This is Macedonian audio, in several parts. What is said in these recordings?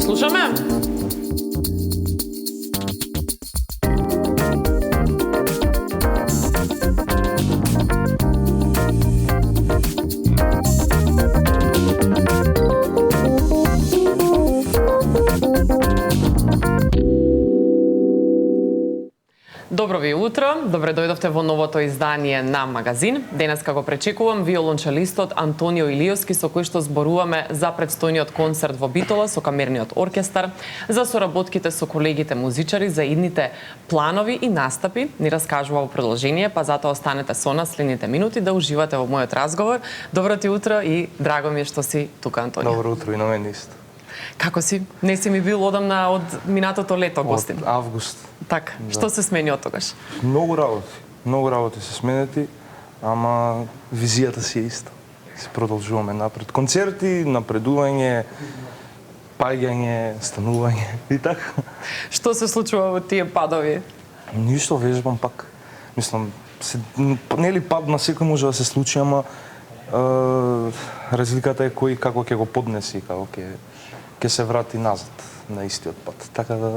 слушаме. Добро ви утро, добре дојдовте во новото издание на Магазин. Денес како пречекувам виолончелистот Антонио Илиовски со кој што зборуваме за предстојниот концерт во Битола со камерниот оркестар, за соработките со колегите музичари, за идните планови и настапи. Ни раскажува во продолжение, па затоа останете со нас следните минути да уживате во мојот разговор. Добро ти утро и драго ми е што си тука, Антонио. Добро утро и на мене исто. Како си? Не си ми бил одамна од минатото лето гостин. Од август. Така, да. Што се смени од тогаш? Многу работи се сменети, ама визијата си е иста. Се продолжуваме напред. Концерти, напредување, паѓање, станување и така. Што се случува во тие падови? Ништо, вежбам пак. Мислам, нели пад на секој може да се случи, ама разликата е кој како ќе го поднеси, како ќе се врати назад на истиот пат. Така да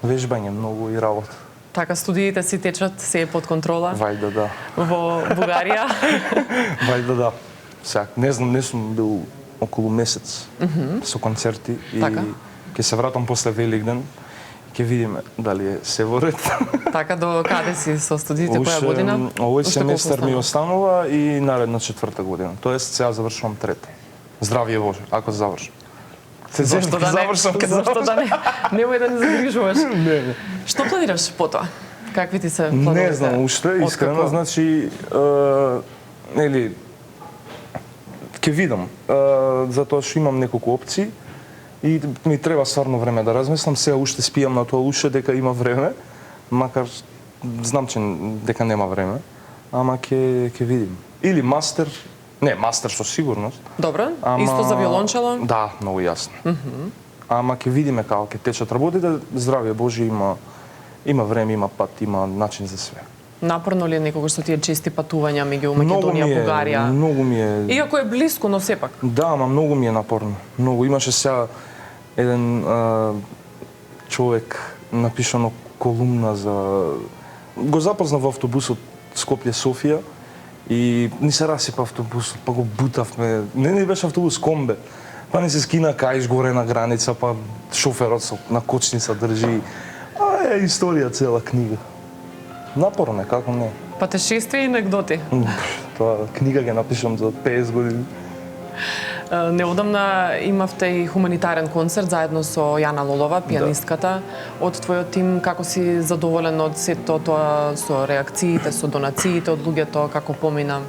вежбање многу и работа. Така студиите си течат, се е под контрола? Вајда да. Во Бугарија? Вајда да. Сега, не знам, не сум бил околу месец со концерти и ќе се вратам после Великден. Ќе видиме дали е се во ред. Така, до каде си со студиите, која година? Овој семестар ми останува и наредна 4-та година. Тоест, сега завршувам 3-та. Здравје Боже, ако завршам. Зашто да не? Немој да не загрижуваш. Не. Што планираш потоа? Какви ти се плановите? Не знам, уште, искрено, значи, нели, ќе видам, затоа што имам неколку опции и ми треба стварно време да размислам. Сега уште спијам на тоа уште дека има време, макар знам че дека нема време, ама ќе видим. Или мастер, не, мастер со сигурност. Добро, исто за виолончело? Да, многу јасно. Ама ќе видиме како ќе течат работите. Здравје Боже, има време, има пат, има начин за све. Напорно ли е некогаш со тие чести патувања меѓу Македонија и Бугарија? Многу ми е. Иако е блиску, но сепак. Да, ама многу ми е напорно. Многу. Имаше сега еден човек напишано колумна за... Го запозна во автобусот Скопје-Софија и ни се расипа автобусот, па го бутавме. Не беше автобус, комбе. Па ни се скина каиш горе на граница, па шоферот на кочница држи. Е историја, цела книга. Напорно е, како не. Патешествија и анегдоти. Тоа книга ќе напишам за 50 години. Неодамна имавте и хуманитарен концерт заедно со Јана Лолова, пианистката од твојот тим. Како си задоволен од сето тоа, со реакциите, со донациите од луѓето, како помина?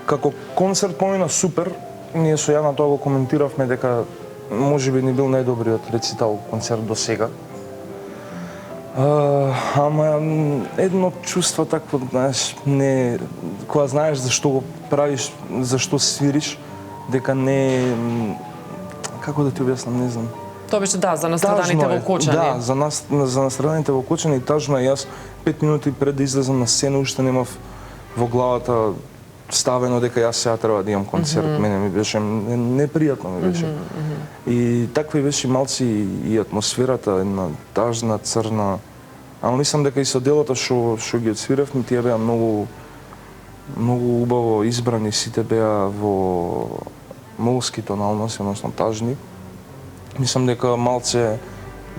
Како концерт помина супер. Ние со Јана тоа го коментиравме дека можеби ни бил најдобриот рецитал концерт до сега. Ама едно чувство такво, знаеш, не кога знаеш зашто го правиш, зашто свириш, дека не, како да ти објаснам, не знам. Тоа беше за настраданите во Кочани. Да, за настраданите во Кочани, тажно е. Јас 5 минути пред да излезам на сцена уште немав во главата ставено дека јас сега треба да имам концерт. Мене ми беше непријатно ми беше. И таква беше малци и атмосферата, една тажна, црна. Ама мислам дека и со делото што ги отсвиравме, тие беа многу убаво избрани, сите беа во молски тоналности, односно тажни. Мислам дека малце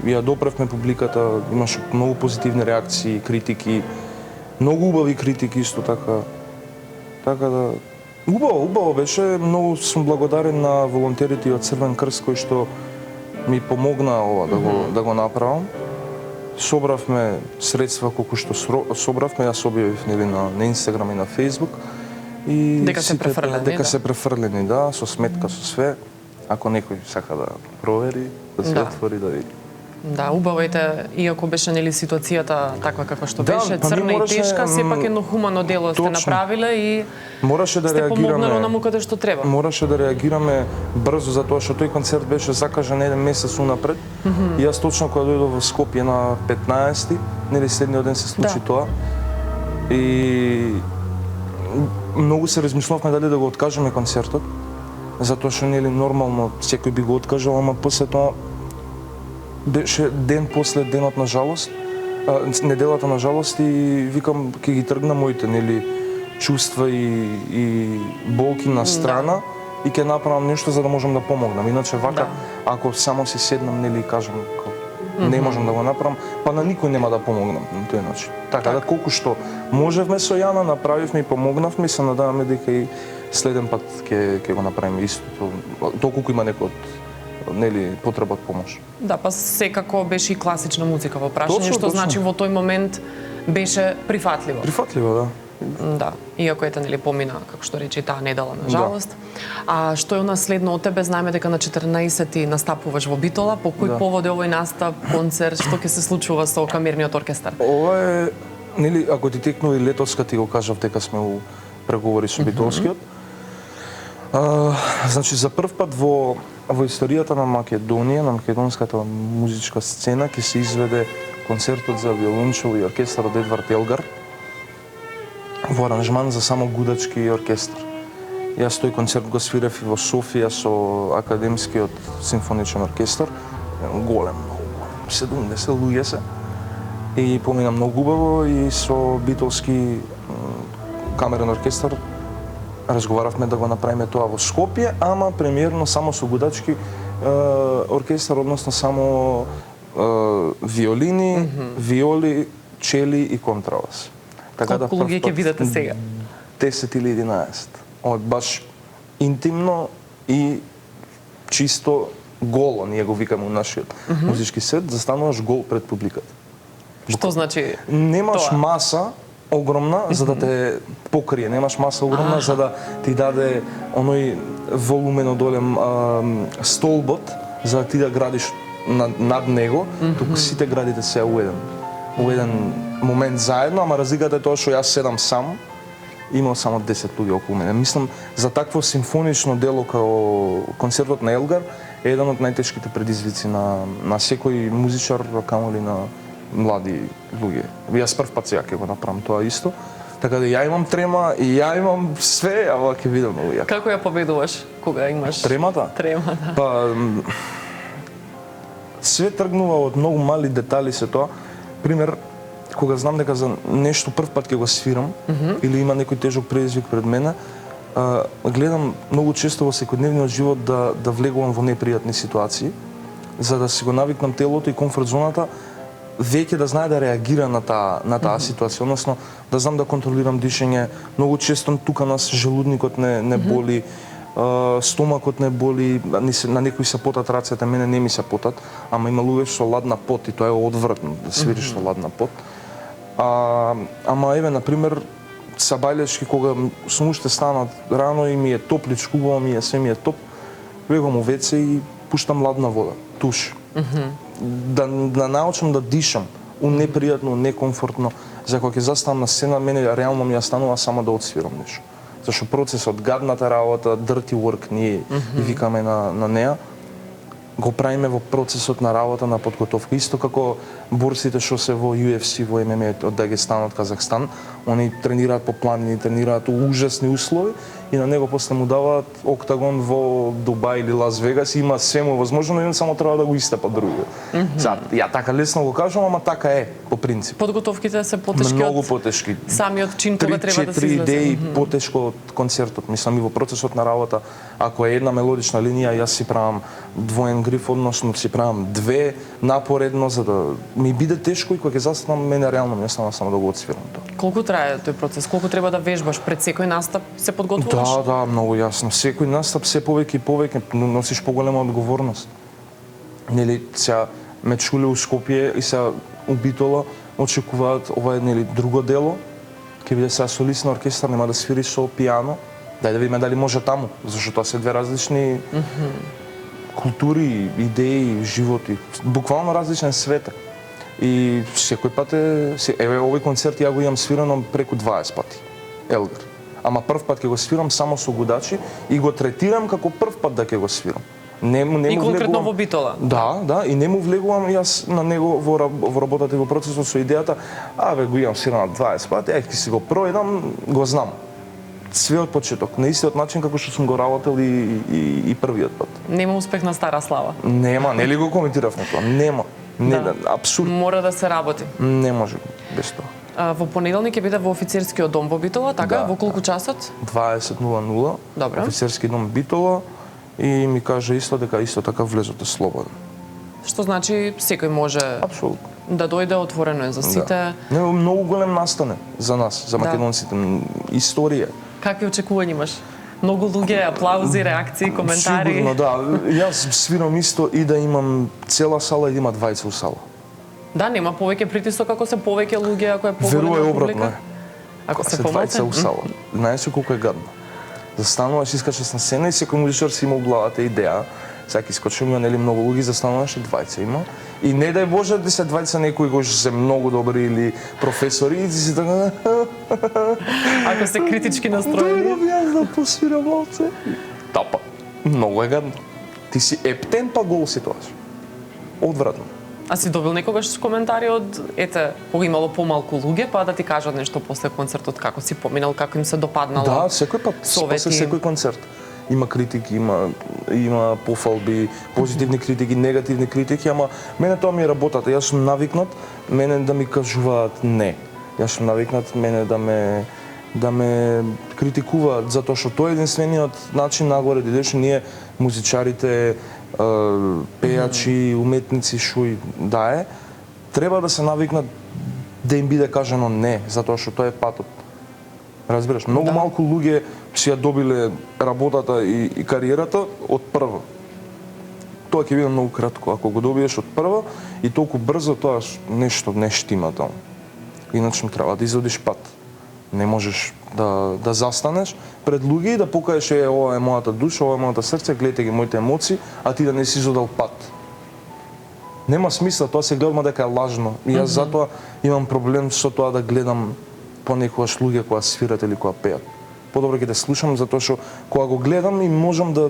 ја допревме публиката, имаше многу позитивни реакции, критики, многу убави критики исто така. Така да убаво беше, многу сум благодарен на волонтерите од Црвен крст кои што ми помогна ова да го направам. Собравме средства колку што собравме, јас објавив на Инстаграм и на Фејсбук и дека се префрлени, да, со сметка, со све. Ако некој сака да провери, да се отвори да види. Да, убаво е, иако беше нели ситуацијата таква каква што беше, црна и тешка, сепак едно хумано дело сте направиле и мораше да сте помогнале реагираме на каде што треба. Мораше да реагираме брзо затоа што тој концерт беше закажан еден месец унапред. И јас точно кога дојдов во Скопје на 15-ти, нели следниот ден се случи тоа. И многу се размислувавме дали да го откажеме концертот. затоа што нели нормално секој би го откажал, ама после тоа беше ден после денот на жалост, неделата на жалост и викам ќе ги тргнам моите нели чувства и болки на страна и ќе направам нешто за да можам да помогнам. Иначе вака ако само си седнам нели и кажам не можам да го направам, па на никој нема да помогнам на тој начин. Така да колку што можевме со Јана, направивме и помогнавме и се надеваме дека и следен пат ќе го направиме истото, доколку има некој нели потреба од помош. Да, па секако беше и класична музика во прашање, што Точно. значи во тој момент беше прифатливо. Прифатливо, да. Да, иако ете нели помина, како што рече, таа недела на жалост. А што е наследно од тебе? Знаеме дека на 14-ти настапуваш во Битола. По кој повод е овој настап, концерт, што ќе се случува со камерниот оркестар? Ова е нели ако ти текнува и летоска ти го кажав дека сме у преговори со Битолскиот. Значи за прв пат во историјата на Македонија, на македонската музичка сцена ќе се изведе концертот за виолончело и оркестар од Едвард Елгар во аранжман за само гудачки и оркестар. Јас тој концерт го свирев и во Софија со Академскиот симфоничен оркестар, голем, многу голем, 70 луѓе се. И помина многу убаво и со Битолски камерен оркестар разговаравме да го направиме тоа во Скопје, ама премиерно само со гудачки оркестар, односно само виолини, виоли, чели и контрабас. Така колку луѓе ќе видите сега? 10 или 11. Ова баш интимно и чисто голо, ние го викаме у нашиот музички свет, застануваш гол пред публиката. Што значи Немаш тоа? маса огромна за да те покрие, немаш маса огромна за да ти даде оној волумен одолем столбот за да ти да градиш над него, туку сите градите се у еден момент заедно, ама разликата е тоа што јас седам сам, имал само 10 луѓе околу мене. Мислам, за такво симфонично дело како концертот на Елгар е еден од најтешките предизвици на секој музичар, камоли на млади луѓе. Јас прв пат сега ќе го направам тоа исто. Така да ја имам трема и ја имам све, ама ќе видам многу јако. Како ја победуваш кога имаш Тремата? Трема, да. Па све тргнува од многу мали детали се тоа. Пример, кога знам дека за нешто прв пат ќе го свирам или има некој тежок предизвик пред мене, гледам многу често во секојдневниот живот да влегувам во непријатни ситуации, за да си го навикнам телото и комфорт зоната веќе да знае да реагира на таа ситуација, односно да знам да контролирам дишење. Многу често тука нас желудникот не боли, стомакот не боли, на некои се потат рацете, мене не ми се потат, ама има луѓе со ладна пот и тоа е одвратно да свириш со ладна пот. Ама еве на пример сабајлешки кога сум уште станат рано и ми е топличко, убаво ми е, се ми е топ, бегам у веце и пуштам ладна вода, туш. Да научам да дишам у непријатно, некомфортно, за кога ќе заставам на сцена, мене реално ми ја станува само да отсвирам нешто. Зашто процесот, гадната работа, dirty work, ние викаме на неа, го правиме во процесот на работа, на подготовка. Исто како борците што се во UFC, во ММА од Дагестан, од Казахстан, они тренираат по планини, тренираат у ужасни услови и на него после му даваат октагон во Дубај или Лас Вегас и има свему возможно, и само треба да го истепат другиот. Ја така лесно го кажам, ама така е по принцип. Подготовките се потешки Многу од потешки. самиот чин кога треба да се 3-4 излезе. идеи потешко од концертот. Мислам и во процесот на работа, ако е една мелодична линија, јас си правам двоен гриф, односно си правам две напоредно за да ми биде тешко и кога ќе застанам, мене реално ми остана само да го отсвирам тоа. Колку трае тој процес? Колку треба да вежбаш пред секој настап? Се подготвуваш? Да, многу јасно. Секој настап се повеќе и повеќе носиш поголема одговорност. Нели сега ме чуле у Скопје и се у Битола очекуваат ова е нели друго дело. Ќе биде сега солист на оркестар, нема да свири со пијано. Дај да видиме дали може таму, зашто тоа се две различни култури, идеи, животи, буквално различен свет. И секој пат еве овој концерт ја го имам свирано преку 20 пати. Елгар. Ама прв пат ќе го свирам само со гудачи и го третирам како прв пат да ќе го свирам. Не И му конкретно влегувам... во Битола? Да, и не му влегувам јас на него во работата и во процесот со идејата, го имам свирано 20 пати, ќе си го проедам, го знам. све од почеток, на истиот начин како што сум го работел и првиот пат. Нема успех на стара слава. Нема, нели го коментирав на тоа? Нема. Не, Да. апсурд. Мора да се работи. Не може без тоа. Во понеделник ќе биде во офицерскиот дом во Битола, така? Да, Во колку часот? 20:00. Добро. Офицерски дом Битола и ми кажа исто дека исто така влезете слободно. Што значи секој може Апсолутно. да дојде, отворено е за сите. Да. Не, многу голем настане за нас, за Да. македонците. Историја. Какви очекувања имаш? Многу луѓе, аплаузи, реакции, коментари. Сигурно, да. Јас свирам исто и да имам цела сала и да има двајца у сала. Да, нема повеќе притисок ако се повеќе луѓе, ако е поголема Верувај публика. обратно е. Ако се Се двајца у помалце. сала. Знаеш колку е гадно. Застануваш, искачаш на сцена и секој музичар си има у главата идеја. Сега искачам има нели многу луѓе, застануваш и двајца има. И не дај Боже да се двајца некои кои што се многу добри или професори и ти си така Ако се критички настроени. дојдов јас да посвирам малце. Тапа. Многу е гадно. Ти си ептен па гол си тоаш. Одвратно. А си добил некогаш коментари од, ете, кога имало помалку луѓе, па да ти кажат нешто после концертот, како си поминал, како им се допаднало? Да, секој пат, Совети. после секој концерт. Има критики, има пофалби, позитивни критики, негативни критики, ама мене тоа ми е работата. Јас сум навикнат мене да ми кажуваат не. Јас сум навикнат мене да ме критикуваат затоа што тоа е единствениот начин нагоре да идеш. Ние музичарите, пејачи, уметници, што и да е, треба да се навикнат да им биде кажано не, затоа што тоа е патот. Разбираш, многу Да. малку луѓе си ја добиле работата и кариерата од прва. Тоа ќе биде многу кратко. Ако го добиеш од прва и толку брзо, тоа нешто не штима таму. Иначе треба да извадиш пат. Не можеш да застанеш пред луѓе и да покажеш ова е мојата душа, ова е мојата срце, гледате ги моите емоции, а ти да не си извадил пат. Нема смисла, тоа се гледа дека е лажно. И јас затоа имам проблем со тоа да гледам понекогаш луѓе кои свират или кои пеат. Подобро ќе да слушам затоа што кога го гледам и можам да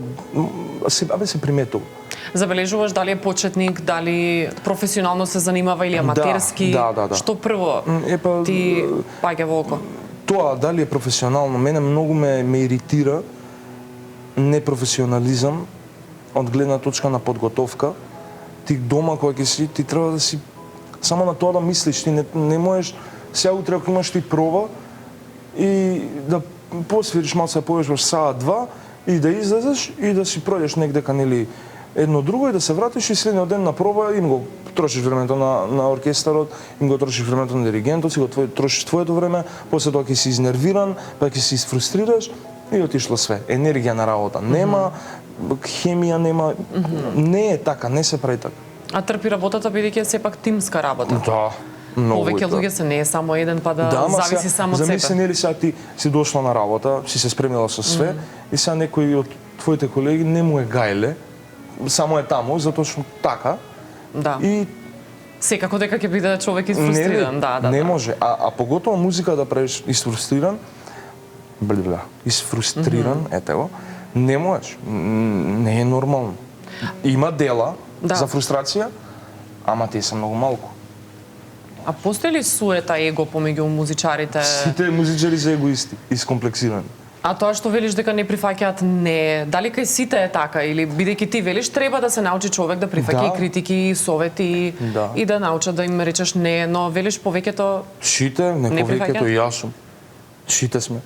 се приметувам. Забележуваш дали е почетник, дали професионално се занимава или аматерски? да. Што прво Епа, ти паѓа во око? Тоа дали е професионално, мене многу ме иритира непрофесионализам од гледна точка на подготовка. Ти дома кога ќе си, ти треба да си само на тоа да мислиш, ти не можеш сега утре ако имаш ти проба и да посвириш малце повеќе саат два и да излезеш и да си пројдеш негдека нели едно друго и да се вратиш и следниот ден на проба им го трошиш времето на оркестарот, им го трошиш времето на диригентот, си го трошиш твоето време, после тоа ќе си изнервиран, па ќе си изфрустрираш и отишло све. Енергија на работа нема, хемија нема, не е така, не се прави така. А трпи работата бидејќи е сепак тимска работа. Да, многу Повеќе е тоа. луѓе се, не е само еден, па да зависи само од Замисли, себе. нели сега ти си дошла на работа, си се спремила со све и сега некој од твоите колеги не му е гајле, само е таму затоа што така Да. и Секако дека ќе биде човек изфрустриран, да. не може, а поготово музика да правиш изфрустриран, изфрустриран, ете го, не можеш, не е нормално. Има дела Да. за фрустрација, ама тие се многу малку. А постои ли суета его помеѓу музичарите? Сите музичари се егоисти, искомплексирани. А тоа што велиш дека не прифаќаат не, дали кај сите е така или бидејќи ти велиш треба да се научи човек да прифаќа Да. и критики и совети Да. и да научат да им речеш не, но велиш повеќето, Сите, не повеќето прифаќаат? и јас сум. Сите сме.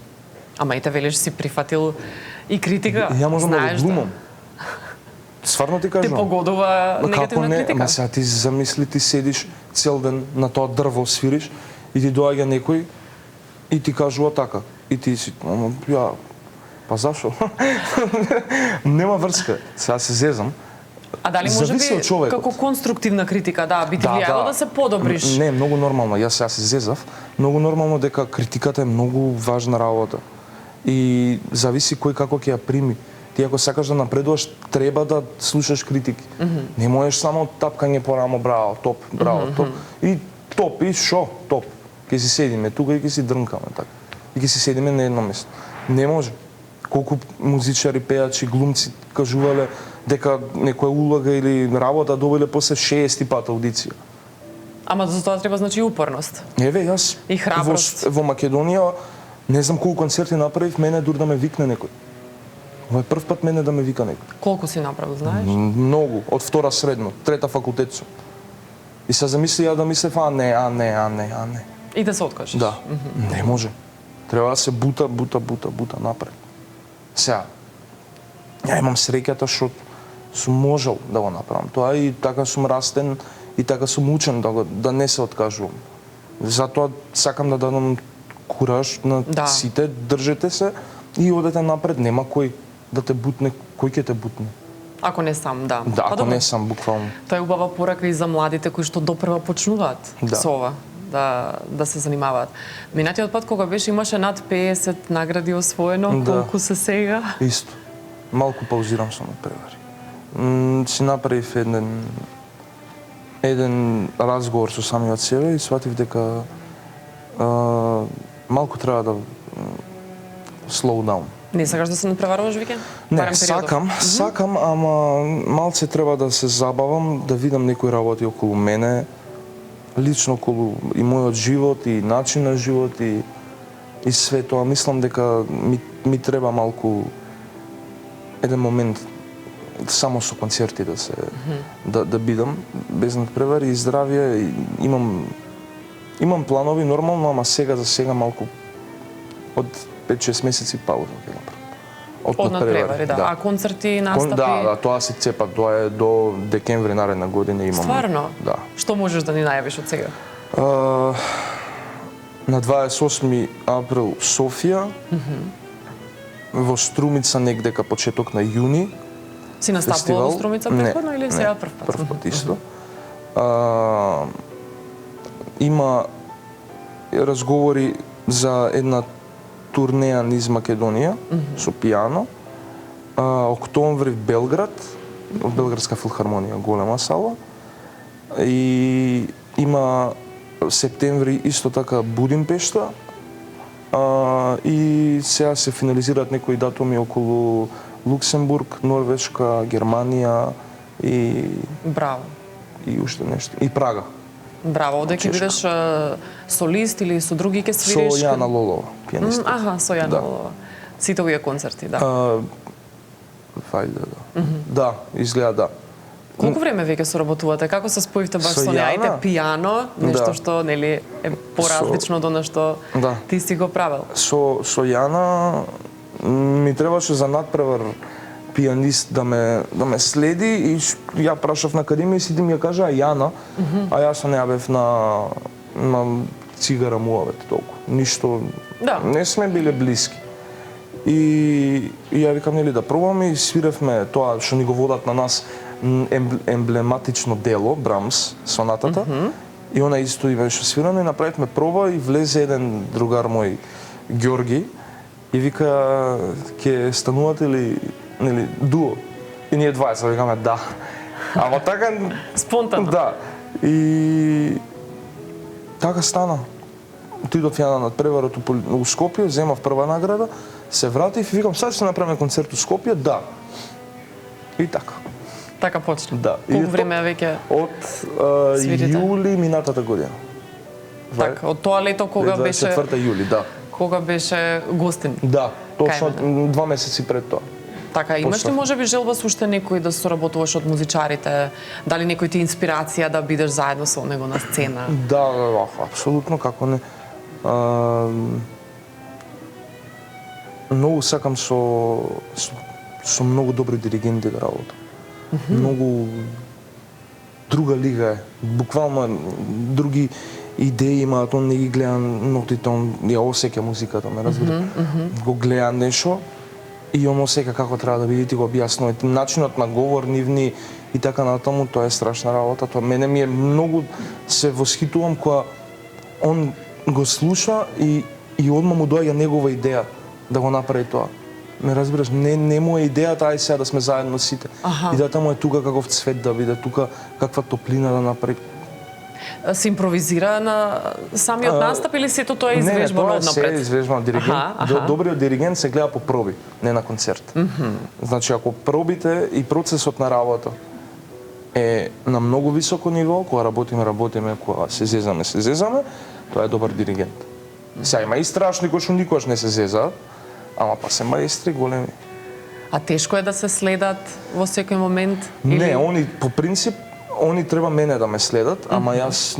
ама и те велиш си прифатил и критика. Ја можам да го знаеш глумам. Стварно ти Те кажам. погодува Како негативна не, критика. ама сега ти замисли, ти седиш цел ден на тоа дрво свириш и ти доаѓа некој и ти кажува така. И ти си, ама ја, па зашо? Нема врска. Сега се зезам. А дали може зависи од би човекот. како конструктивна критика, да, би ти влијало да се подобриш? Не, многу нормално. Јас сега се зезав. Многу нормално дека критиката е многу важна работа. И зависи кој како ќе ја прими. Ти ако сакаш да напредуваш, треба да слушаш критики. Не можеш само тапкање по рамо, браво, топ, топ. И топ, и шо, топ. Ќе си седиме тука и ќе си дрнкаме така. И ќе си седиме на едно место. Не може. Колку музичари, пејачи, глумци кажувале дека некоја улога или работа добиле после 60 пат аудиција. Ама за тоа треба значи упорност. Еве јас И храброст. во Македонија Не знам колку концерти направив, мене дур да ме викне некој. Ова е прв пат мене да ме вика некој. Колку си направил, знаеш? Многу, од втора средно, трета факултет сум. И се замисли ја да мислев, а не. И да се откажеш. Да, не може. Треба да се бута напред. Сега, ја имам среќата што сум можел да го направам тоа и така сум растен и така сум учен да не се откажувам. Затоа сакам да дадам кураж на сите, држете се и одете напред, нема кој да те бутне, кој ќе те бутне. Ако не сам, да. Да, ако не сам, буквално. Тоа е убава порака и за младите кои што допрва почнуваат со ова, да се занимаваат. Минатиот пат кога беше имаше над 50 награди освоено, колку се сега? Исто. Малку паузирам со надпревари. Си направив еден разговор со самиот себе и сватив дека малку треба да slow down. Не сакаш да се надпреваруваш веќе? Не, сакам, ама малце треба да се забавам, да видам некои работи околу мене, лично околу и мојот живот, и начин на живот, и све тоа. Мислам дека ми треба малку еден момент само со концерти да се да бидам без надпревари и здравје. И имам планови нормално, ама за сега малку од 5-6 месеци пауза ќе направам. Од надпревари, да. А концерти, настапи? Да, тоа се цепат, тоа е до декември наредна година имам. Стварно? Да. Што можеш да ни најавиш од сега? На 28 април Софија, во Струмица негдека почеток на јуни. Си настапувал во Струмица претходно или сега прв пат? Прв пат исто. Има разговори за една турнеја низ Македонија со пијано. Октомври в Белград, во Белградска филхармонија, голема сала. И има септември исто така Будимпешта. И сега се финализираат некои датуми околу Луксембург, Норвешка, Германија и... Браво. И уште нешто. И Прага. Браво, оде ќе бидеш солист или со други ќе свириш? Со Јана Лолова, пијаниста. Со Јана Лолова. Сите овие концерти, да. Вајде, да. Да, изгледа да. Колку време веќе соработувате? Како се споивте баш со неа? Ајде пијано, нешто што нели е поразлично од она што ти си го правел. Со Јана ми требаше за надпревар пијанист да ме следи и ја прашав на каде ми и сите ми ја кажа Јана, а јас со неа бев на цигара муавет толку. Ништо, не сме биле блиски. И ја викам нели да пробаме и свиревме тоа што ни го водат на нас емблематично дело, Брамс, сонатата. И она исто и беше свирано и направивме проба и влезе еден другар мој, Ѓорги, и вика, ќе станувате ли нели дуо? И ние двајца викаме да. Ама така спонтанно. Да. И така стана. Отидов ја на надпреварот у Скопје, земав прва награда, се вратив и викам сад ќе направиме концерт у Скопје, да. И така. Така почна. Да. Колку време веќе? Од јули минатата година. Така, од тоа лето кога беше 24 јули, да. Кога беше гостин. Да, точно 2 месеци пред тоа. Така, имаш ли можеби желба со уште некој да соработуваш од музичарите? Дали некој ти инспирација да бидеш заедно со него на сцена? Да, апсолутно, како не. Многу сакам со многу добри диригенти да работам. Многу друга лига е. Буквално други идеи имаат, он не ги гледа нотите, он ја осеќа музиката, ме разбира. Го гледа нешто и он осеќа како треба да биде, ти го објаснува. Начинот на говор нивни и така натаму, тоа е страшна работа. Тоа мене ми е многу се восхитувам кога он го слуша и одма му доаѓа негова идеја да го направи тоа. Ме разбираш, не му е идејата ај сега да сме заедно сите. Идејата му е тука каков цвет да биде, тука каква топлина да направи. Се импровизира на самиот настап или сето тоа е извежбано однапред? Не, тоа е извежбано диригент. Добриот диригент се гледа по проби, не на концерт. Значи, ако пробите и процесот на работа е на многу високо ниво, кога работиме, кога се зезаме, тоа е добар диригент. Сега има и страшни кои што никогаш не се зезаат, ама па се маестри големи. А тешко е да се следат во секој момент? Не, они по принцип они треба мене да ме следат, ама јас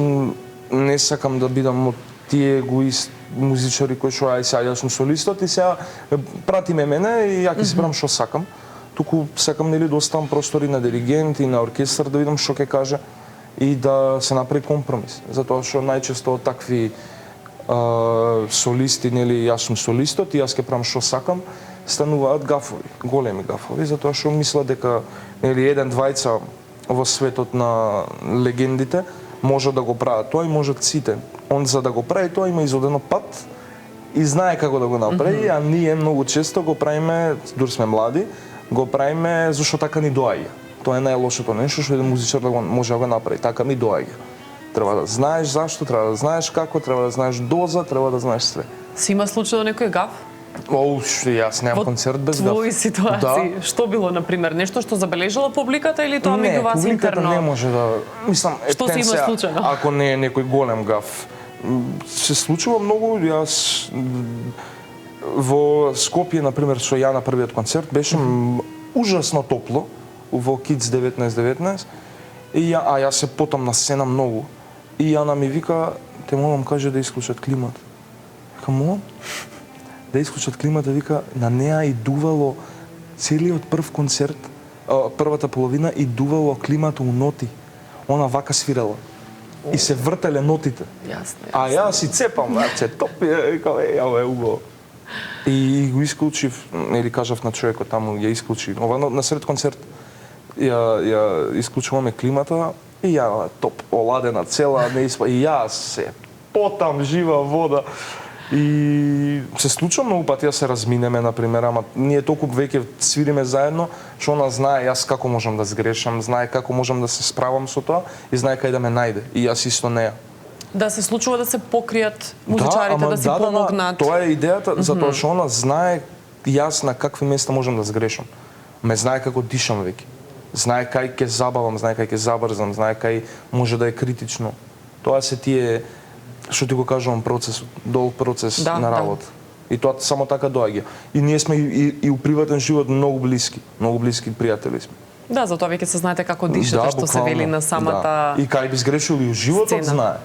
не сакам да бидам од тие егоист музичари кои што ај сега јас сум солистот и сега прати ме мене и ја ќе си правам што сакам. Туку сакам нели да оставам простори на диригент и на оркестар да видам што ќе каже и да се направи компромис. Затоа што најчесто од такви солисти, нели јас сум солистот и јас ќе правам што сакам, стануваат гафови, големи гафови, затоа што мислат дека нели еден двајца во светот на легендите може да го прават тоа и можат сите. Он за да го прави тоа има изодено пат и знае како да го направи, а ние многу често го правиме, дури сме млади, го правиме зашто така ни доаѓа. Тоа е најлошото нешто што еден музичар да го може да го направи, така ни доаѓа. Треба да знаеш зашто, треба да знаеш како, треба да знаеш доза, треба да знаеш све. Си има случајно некој гаф? Јас немам концерт без гаф. Во твои ситуации, што било на пример, нешто што забележала публиката или тоа меѓу вас Не, интерно? публиката не може да, мислам, Што си има случајно? Ако не е некој голем гаф. Се случува многу, јас во Скопје на пример со ја на првиот концерт беше ужасно топло во Kids 1919 и јас се потам на сцена многу. И Јана ми вика, те молам каже да исклучат климата. Вика, молам? Да исклучат климата, вика, на неа и дувало целиот прв концерт, првата половина и дувало климата у ноти. Она вака свирала. И се вртеле нотите. Јасно. А јас си цепам, се топи, вика, е убаво. И го исклучив, или кажав на човекот таму, ја исклучи. Ова на сред концерт ја исклучуваме климата и ја топ, оладена цела, не испа. И јас се потам жива вода. И се случува многу пати да се разминеме, например, ама ние толку веќе свириме заедно, што она знае јас како можам да сгрешам, знае како можам да се справам со тоа и знае кај да ме најде. И јас исто неа. Да се случува да се покријат музичарите, да си помогнат. Тоа е идејата, затоа што она знае јас на какви места можам да сгрешам. Ме знае како дишам веќе. Знае кај ќе забавам, знае кај ќе забрзам, знае кај може да е критично. Тоа се тие, што ти го кажувам, процес, долг процес на работа. И тоа само така доаѓа. И ние сме и у приватен живот многу блиски пријатели сме. Да, затоа веќе се знаете како дишате, што се вели на самата И кај би сгрешил и у животот знае.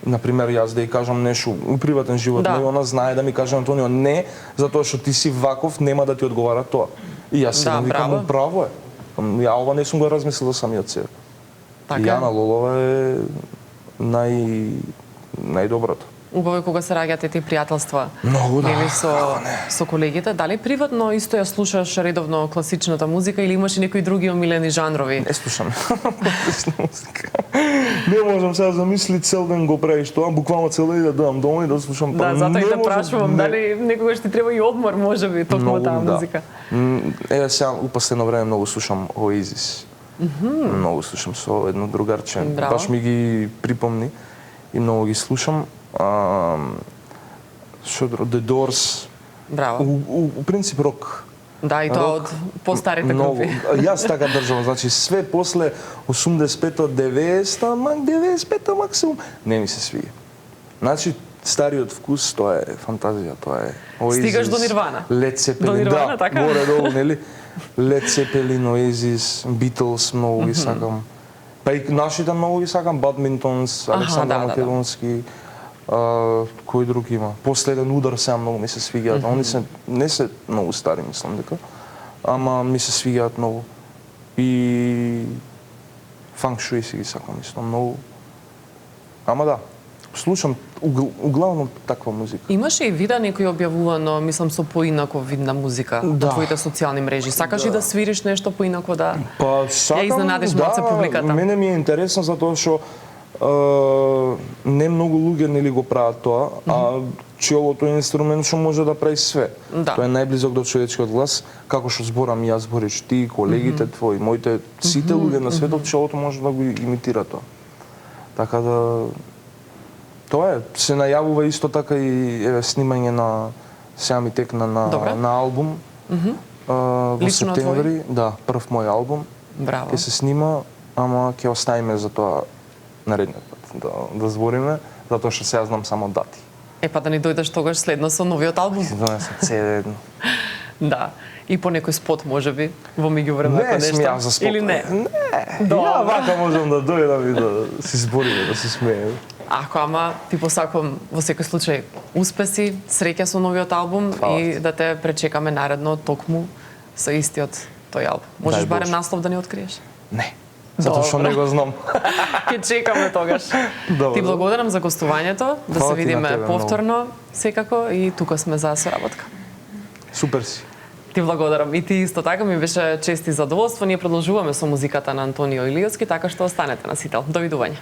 Например, јас да ја кажам нешто у приватен живот, но она знае да ми каже Антонио не, затоа што ти си ваков, нема да ти одговара тоа. И јас се викам, право е. Ја ова не сум го размислил самиот себе. Така. Јана Лолова е најдоброто. Убаво е кога се раѓаат тие пријателства. Многу да. Нели со колегите, дали приватно исто ја слушаш редовно класичната музика или имаш и некои други омилени жанрови? Не слушам класична музика. Не можам сега замисли цел ден го правиш тоа, буквално цел ден да доам дома и да слушам. Да, затоа и да прашувам дали некогаш ти треба и одмор, можеби, токму таа музика. Еве сега у последно време многу слушам Oasis. Многу слушам со едно другарче. Баш ми ги припомни и многу ги слушам. The Doors. Браво. У принцип рок. Да, и тоа од постарите групи. Јас така држам, значи све после 85-та, 90-та, 95-та максимум, не ми се свиѓа. Значи стариот вкус, тоа е фантазија, тоа е Oasis. Стигаш до Нирвана. Led Zeppelin, до Нирвана, така? Горе долу, нели? Led Zeppelin, Oasis, Beatles, многу ги сакам. Па и нашите многу ги сакам, Badmintons, Александар Македонски. Кој друг има? Последен удар сега многу ми се свиѓаат. Они се не се многу стари, мислам дека. Ама ми се свиѓаат многу. И Feng Shui си ги сакам исто многу. Ама да, слушам углавно таква музика. Имаше и вида некој објавувано, мислам, со поинаков вид на музика на твоите социјални мрежи. Сакаш и да свириш нешто поинако да ја изненадиш малце публиката? Мене ми е интересно затоа што не многу луѓе нели го прават тоа, а челото е инструмент што може да прави све. Тоа е најблизок до човечкиот глас, како што зборам јас, збориш ти, колегите твои, моите сите луѓе на светот, челото може да го имитира тоа. Така да тоа е, се најавува исто така и снимање на сега ми текна на албум. Во септември, да, прв мој албум. Браво. Ќе се снима, ама ќе оставиме за тоа наредниот пат да збориме, затоа што сега знам само дати. Па да ни дојдеш тогаш следно со новиот албум. Си донесам CD едно. Да. И по некој спот можеби во меѓувреме ако Не нешто. смеам за спот. Или не? Не. Добро. Ја вака можам да дојдам и да си збориме, да се смееме. Ако ама ти посакувам во секој случај успеси, среќа со новиот албум Фала и да те пречекаме наредно токму со истиот тој албум. Можеш Дај барем Боже. наслов да ни откриеш? Не. Затоа што Добро. не го знам. Ќе чекаме тогаш. Добро. Ти благодарам за гостувањето, да Фала се ти на видиме тебе многу. повторно секако и тука сме за соработка. Супер си. Ти благодарам. И ти исто така ми беше чест и задоволство. Ние продолжуваме со музиката на Антонио Илиовски, така што останете на Сител. Довидување.